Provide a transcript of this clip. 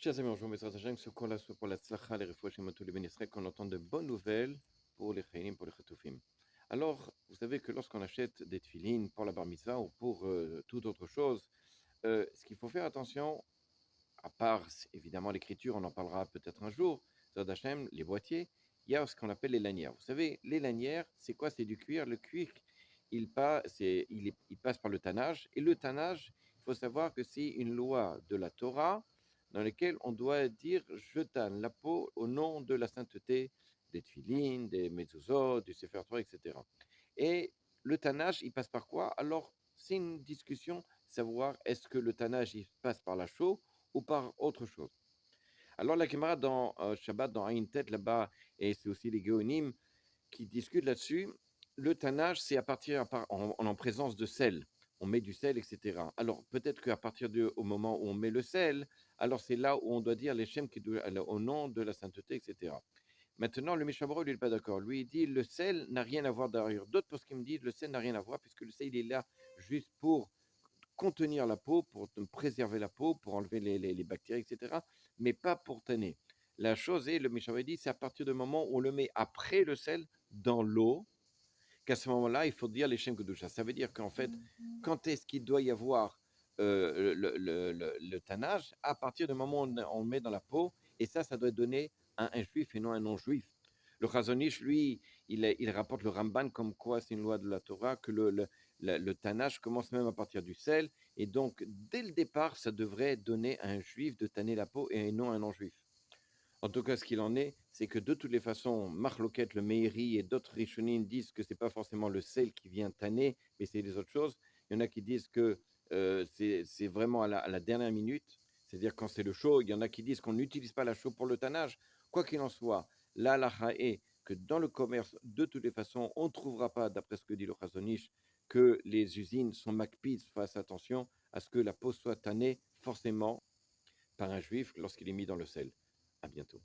Chers amis, bonjour, Mesrat Hachem, ce qu'on soit pour la tzlacha, les refouachim, tous les bénisraël, qu'on entende de bonnes nouvelles pour les chayinim, pour les chatoufim. Alors, vous savez que lorsqu'on achète des tefilines pour la bar mitzvah ou pour toute autre chose, ce qu'il faut faire attention, à part évidemment l'écriture, on en parlera peut-être un jour, Mesrat Hachem, les boîtiers, il y a ce qu'on appelle les lanières. Vous savez, les lanières, c'est quoi? C'est du cuir. Le cuir, il passe par le tannage. Et le tannage, il faut savoir que c'est une loi de la Torah dans laquelle on doit dire je tanne la peau au nom de la sainteté des tefilines, des mezuzot, du Sefer Torah, etc. Et le tannage, il passe par quoi? Alors, c'est une discussion, savoir est-ce que le tannage, il passe par la chaux ou par autre chose. Alors, la Gemara dans Shabbat, dans Aïn Tet, là-bas, et c'est aussi les Géonim qui discutent là-dessus. Le tannage, c'est en présence de sel. On met du sel, etc. Alors, peut-être qu'à partir au moment où on met le sel, alors c'est là où on doit dire les Shem au nom de la sainteté, etc. Maintenant, le Mishabro, lui, il n'est pas d'accord. Lui, il dit le sel n'a rien à voir d'ailleurs. D'autres postes qui me disent le sel n'a rien à voir, puisque le sel, il est là juste pour contenir la peau, pour préserver la peau, pour enlever les bactéries, etc., mais pas pour tanner. La chose est, le Mishabro dit, c'est à partir du moment où on le met après le sel dans l'eau, qu'à ce moment-là, il faut dire les Shem Kedusha. Ça veut dire qu'en fait, quand est-ce qu'il doit y avoir le tannage? À partir du moment où on le met dans la peau, et ça doit donner un juif et non un non-juif. Le Chazonish, lui, il rapporte le Ramban comme quoi c'est une loi de la Torah, que le tannage commence même à partir du sel, et donc dès le départ, ça devrait donner à un juif de tanner la peau et non à un non-juif. En tout cas, ce qu'il en est, c'est que de toutes les façons, Marloquet, le Meiri et d'autres Rishonim disent que ce n'est pas forcément le sel qui vient tanner, mais c'est les autres choses. Il y en a qui disent que c'est vraiment à la dernière minute, c'est-à-dire quand c'est le chaud. Il y en a qui disent qu'on n'utilise pas la chaux pour le tannage. Quoi qu'il en soit, là, la est que dans le commerce, de toutes les façons, on ne trouvera pas, d'après ce que dit le Chazonish, que les usines sont MacPiz, fassent attention à ce que la peau soit tannée forcément par un juif lorsqu'il est mis dans le sel. À bientôt.